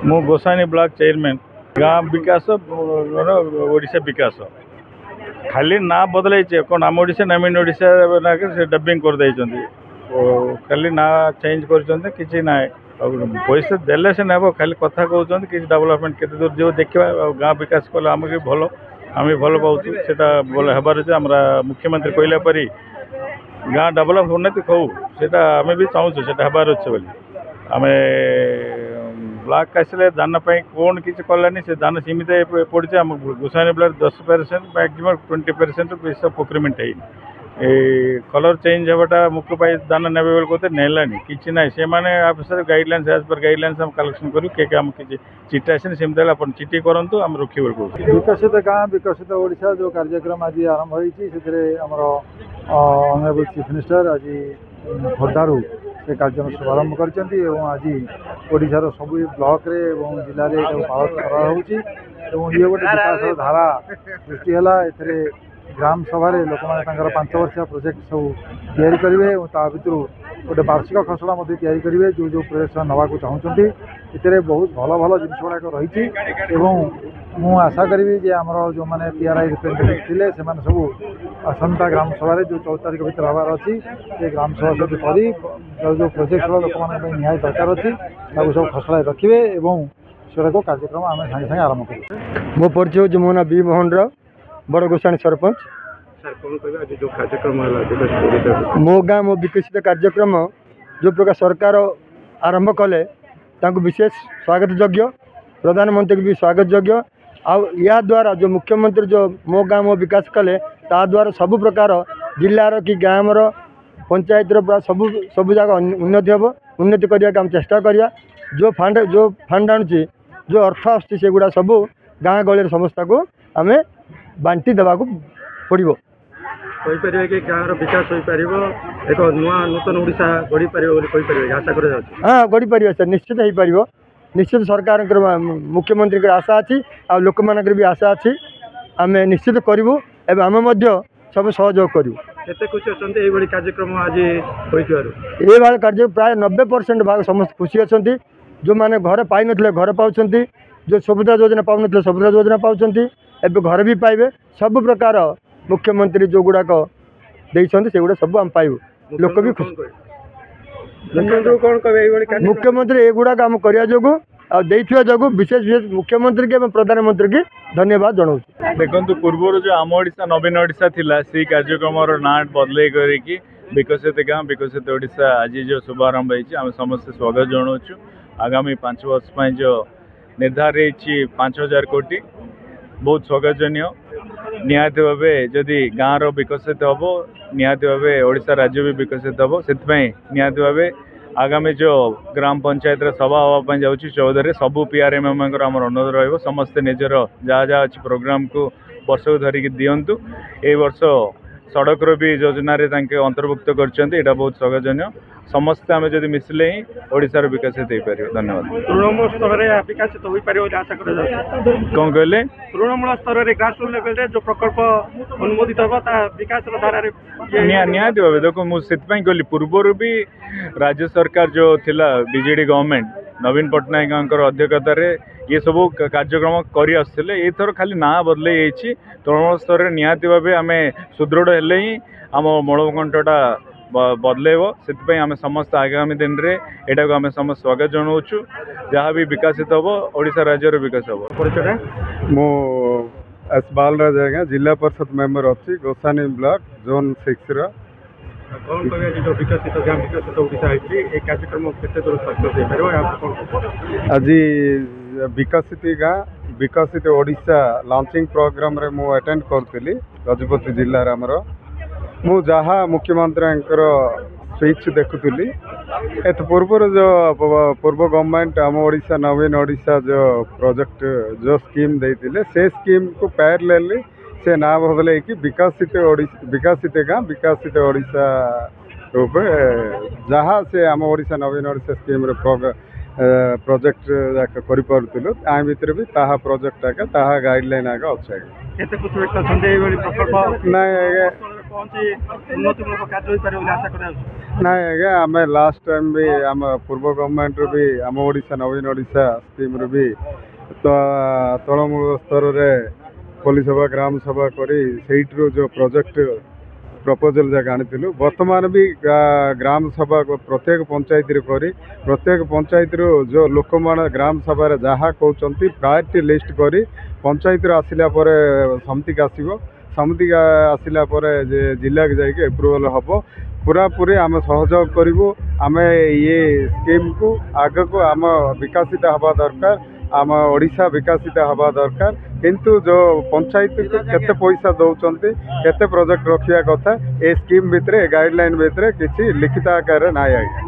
मु गोसानी block chairman गाँ विकास ओडिशा विकास खाली ना बदल कौन आम ओडिशा नवीन ओडिशा से डबिंग कर खाली ना चेंज कर किसी ना पैसा देले से ना खाली कथा कहते कि डेवलपमेंट केते दूर जो देखा गाँ विकास कले आम भल आम भल पाऊँ से हबार अच्छे हमारा मुख्यमंत्री कहला परी गाँ डेवलप होना कहू से आम भी चाहूँ से हबार अच्छे बोली आम ब्लॉक आसले दान कौन किसी कलानी से दान सीमित पड़े आम गोसानी ब्लॉक 10% मैक्सिमम 20% पैसा प्रोक्योरमेंट है कलर चेंज होगा मुख्य पाई दान ने कहते नेलानी कि ना से मैंने गाइडलाइंस एज पर गाइडलाइंस हम कलेक्शन करूँ के आम किसी चिट्ठी आसे सेमती आप चिट्ठी करूँ आम रखी विकसित गाँ विकसित ओडिशा जो कार्यक्रम आज आरंभ होमर ऑनरेबल चीफ मिनिस्टर आज खोर्धारू से कार्यक्रम शुभारंभ कर आज ओडिशार सब ब्लॉक रे जिले में पालन करा ये गोटे विकास धारा सृष्टि है ग्राम सभा लोक मैंने 5 वर्षिया प्रोजेक्ट सब या करेंगे भितर गोटे वार्षिक खसड़ा करेंगे जो जो प्रोजेक्ट नवा चाहते ये बहुत भल भल जिन गुड़ाक रही मु आशा करी जे आमर जो मैंने PRI रिप्रेजेंटेटिव थे से सब आसंता ग्राम सभा जो 14 तारीख भर हबार अच्छी से ग्राम सभा सब करी जो प्रोजेक्ट लोक मैंने निहाय दरकार अच्छी सब खसड़ा रखिए से कार्यक्रम आम सागे सागे आरम्भ कर मो परिचय हूँ मो ना बी मोहन राव बड़ गोसाणी सरपंच मो गाँ मो विकसित कार्यक्रम जो प्रकार सरकार आरंभ कले विशेष स्वागत योग्य प्रधानमंत्री भी स्वागत योग्य या द्वारा जो मुख्यमंत्री जो मो गाँ मो विकास कले ता द्वारा सब प्रकार जिलार कि गाँव पंचायत सब सब जगह उन्नति हम उन्नति करने आम चेष्टा करिया जो फंड आणुची जो अर्थ आसगुड़ा सब गाँ गहली समस्या को आम बांटी देवा पड़ो कि गाँव विकास हो पार एक नुआ नूतन ओडिशा गढ़ी पार आशा कर हाँ गढ़ी पार सर निश्चित हो पार निश्चित सरकार मुख्यमंत्री आशा अच्छी आ लोक मान भी आशा अच्छी आम निश्चित करूँ एवं आम सब सहयोग करूँ कार्यक्रम आज ये कार्य प्राय 90% भाग समस्त खुशी अच्छा जो मैंने घर पाई नथिले घर पाउछंती जो सुभद्रा योजना पाउ नथिले सुभद्रा योजना पाउछंती एबे घर भी पाइबे सब प्रकार मुख्यमंत्री जो गुड़ाक देइछंती से गुड़ा सब हम पाइबो लोक भी खुश मुख्यमंत्री ए गुड़ाक हम करिया जोगु आ देइथिया जोगु विशेष विशेष मुख्यमंत्री के प्रधानमंत्री के धन्यवाद जनाऊ देखो पूर्व जो आम ओडिशा नवीन ओडिशा थिला से कार्यक्रम ना बदल करके विकसित गाँ विकसित ओडिशा आज जो शुभारंभ होम समस्त स्वागत जनाऊँ आगामी 5 वर्ष जो निर्धारित 5,000 कोटी बहुत स्वागतजन्य निहाती भावे जदि गाँव विकसित हम निहाती भावे ओडिशा राज्य भी विकसित हम से निहाती भावे आगामी जो ग्राम पंचायत सभा हाँपाई जाऊँगी 14 सबू PRI मेम्बर आम अनुरोध रही समस्ते निजर जहाँ जहाँ अच्छी प्रोग्राम को वर्ष को धरिकी दिंतु ए वर्ष सड़क भी योजना अंतर्भुक्त कर बहुत स्वागतजन्य समस्ते आम जब मिसले ही ओडिशार विकसित हो पार धन्यवाद तृणमूल स्तर में विकसित हो पार आशा कर कौन कहले तृणमूल स्तर में ग्रासरूट लेवल जो प्रकल्प अनुमोदित हम विकास धारा निहाती भाव देखो मुझे कहली पूर्वर भी राज्य सरकार जो थिला बीजेडी गवर्नमेंट नवीन पट्टनायक अध्यक्षतार ये सब कार्यक्रम कर थर खाली ना बदल तृणमूल स्तर में निहाती भाव आम सुदृढ़ हेले ही आम मूलकंठटा बदलेब से आम समस्त आगामी दिन में यहाँ आम समस्त स्वागत जनाऊँ जहाँ भी विकसित हम ओडिशा राज्य विकास हम मो एस बालराज आज्ञा जिला परिषद मेंबर अच्छी गोसानी ब्लॉक जोन 6 कौन कह जो विकसित गाँ विकसित ओडिशा ये कार्यक्रम केते दूर सक्सेस आज विकसित गाँ विकसित ओडिशा लॉन्चिंग प्रोग्राम रे मु अटेंड करती गजपति जिलार आमर मु जहाँ मुख्यमंत्री स्पीच देखुली एत पूर्व जो पूर्व गवर्नमेंट आम ओडिशा नवीन ओडिशा जो प्रोजेक्ट जो स्कीम देते से स्कीम को पैरेलली से ना बदल कि विकसित गाँ विकसित ओडिशा रूप जहाँ से आम ओडिशा नवीन ओडिशा स्कीम प्रोजेक्ट करूँ आ भितर भी ताहा प्रोजेक्ट आगे ताहा गाइडलाइन आगे अच्छे ना ପହଞ୍ଚି ଉନ୍ନତିମୂଳକ କାର୍ଯ୍ୟ ହୋଇପାରିବ ବୋଲି ଆଶା କରାଯାଉଛି। ନାଇଁ ଆଜ୍ଞା ଆମେ ଲାଷ୍ଟ ଟାଇମ୍ ବି ଆମ ପୂର୍ବ ଗଭର୍ଣ୍ଣମେଣ୍ଟରୁ ବି ଆମ ଓଡ଼ିଶା ନବୀନ ଓଡ଼ିଶା ସ୍କିମ୍ରୁ ବି ତଳମୂଳ ସ୍ତରରେ ପଲ୍ଲୀ ସଭା ଗ୍ରାମ ସଭା କରି ସେଇଠିରୁ ଯେଉଁ ପ୍ରୋଜେକ୍ଟ ପ୍ରପୋଜାଲ୍ ଯାକ ଆଣିଥିଲୁ ବର୍ତ୍ତମାନ ବି ଗ୍ରାମ ସଭା ପ୍ରତ୍ୟେକ ପଞ୍ଚାୟତରେ କରି ପ୍ରତ୍ୟେକ ପଞ୍ଚାୟତରୁ ଯେଉଁ ଲୋକମାନେ ଗ୍ରାମ ସଭାରେ ଯାହା କହୁଛନ୍ତି ପ୍ରାୟୋରିଟି ଲିଷ୍ଟ କରି ପଞ୍ଚାୟତରୁ ଆସିଲା ପରେ ସମିତିକି ଆସିବ ସମିତିକି ଆସିଲା ପରେ ଯେ ଜିଲ୍ଲାକୁ ଯାଇକି ଏପ୍ରୁଭାଲ୍ ହେବ ପୁରାପୁରି ଆମେ ସହଯୋଗ କରିବୁ ଆମେ ଇଏ ସ୍କିମ୍କୁ ଆଗକୁ ଆମ ବିକଶିତ ହେବା ଦରକାର ଆମ ଓଡ଼ିଶା ବିକଶିତ ହେବା ଦରକାର କିନ୍ତୁ ଯେଉଁ ପଞ୍ଚାୟତକୁ କେତେ ପଇସା ଦେଉଛନ୍ତି କେତେ ପ୍ରୋଜେକ୍ଟ ରଖିବା କଥା ଏ ସ୍କିମ୍ ଭିତରେ ଏ ଗାଇଡ଼ଲାଇନ୍ ଭିତରେ କିଛି ଲିଖିତ ଆକାରରେ ନାହିଁ ଆଜ୍ଞା।